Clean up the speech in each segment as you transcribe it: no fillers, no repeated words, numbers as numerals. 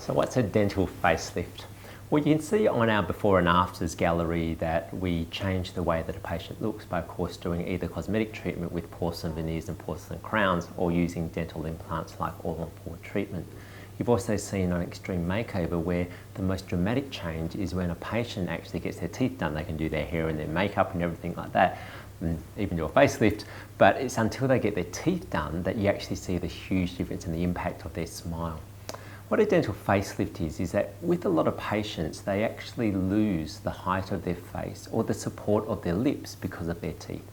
So what's a dental facelift? Well, you can see on our before and afters gallery that we change the way that a patient looks by, of course, doing either cosmetic treatment with porcelain veneers and porcelain crowns or using dental implants like all-on-4 treatment. You've also seen an extreme makeover where the most dramatic change is when a patient actually gets their teeth done. They can do their hair and their makeup and everything like that, and even do a facelift, but it's until they get their teeth done that you actually see the huge difference in the impact of their smile. What a dental facelift is that with a lot of patients, they actually lose the height of their face or the support of their lips because of their teeth.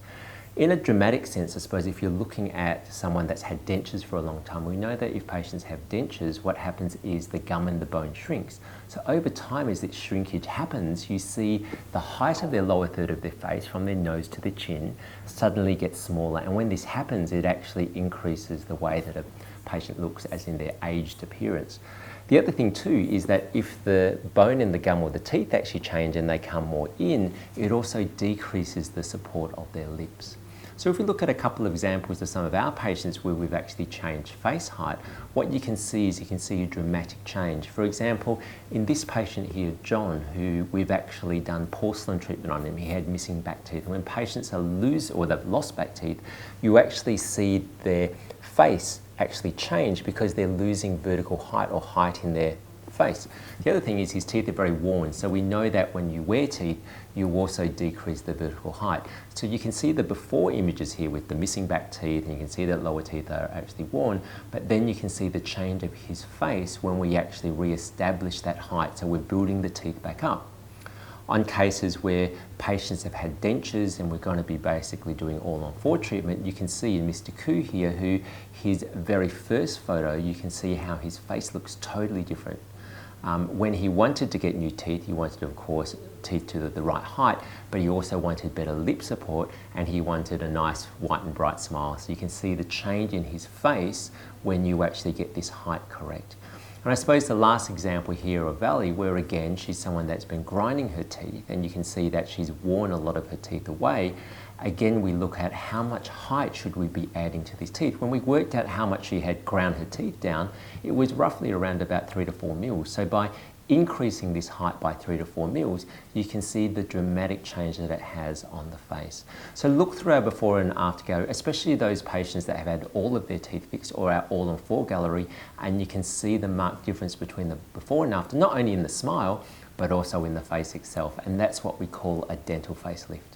In a dramatic sense, I suppose, if you're looking at someone that's had dentures for a long time, we know that if patients have dentures, what happens is the gum and the bone shrinks. So over time, as this shrinkage happens, you see the height of their lower third of their face, from their nose to the chin, suddenly gets smaller. And when this happens, it actually increases the way that a patient looks, as in their aged appearance. The other thing too is that if the bone in the gum or the teeth actually change and they come more in, it also decreases the support of their lips. So if we look at a couple of examples of some of our patients where we've actually changed face height, what you can see is a dramatic change. For example, in this patient here, John, who we've actually done porcelain treatment on him, he had missing back teeth. And when patients are they've lost back teeth, you actually see their face actually change because they're losing vertical height or height in their face. The other thing is his teeth are very worn, so we know that when you wear teeth, you also decrease the vertical height. So you can see the before images here with the missing back teeth, and you can see that lower teeth are actually worn, but then you can see the change of his face when we actually re-establish that height, so we're building the teeth back up. On cases where patients have had dentures and we're going to be basically doing all-on-4 treatment, you can see in Mr. Koo here, who his very first photo, you can see how his face looks totally different. When he wanted to get new teeth, he wanted, of course, teeth to the right height, but he also wanted better lip support, and he wanted a nice white and bright smile. So you can see the change in his face when you actually get this height correct. And I suppose the last example here of Valley, where again, she's someone that's been grinding her teeth, and you can see that she's worn a lot of her teeth away. Again, we look at how much height should we be adding to these teeth. When we worked out how much she had ground her teeth down, it was roughly around about 3 to 4 mils. So by increasing this height by 3 to 4 mils, you can see the dramatic change that it has on the face. So look through our before and after gallery, especially those patients that have had all of their teeth fixed, or our all-on-4 gallery, and you can see the marked difference between the before and after, not only in the smile, but also in the face itself. And that's what we call a dental facelift.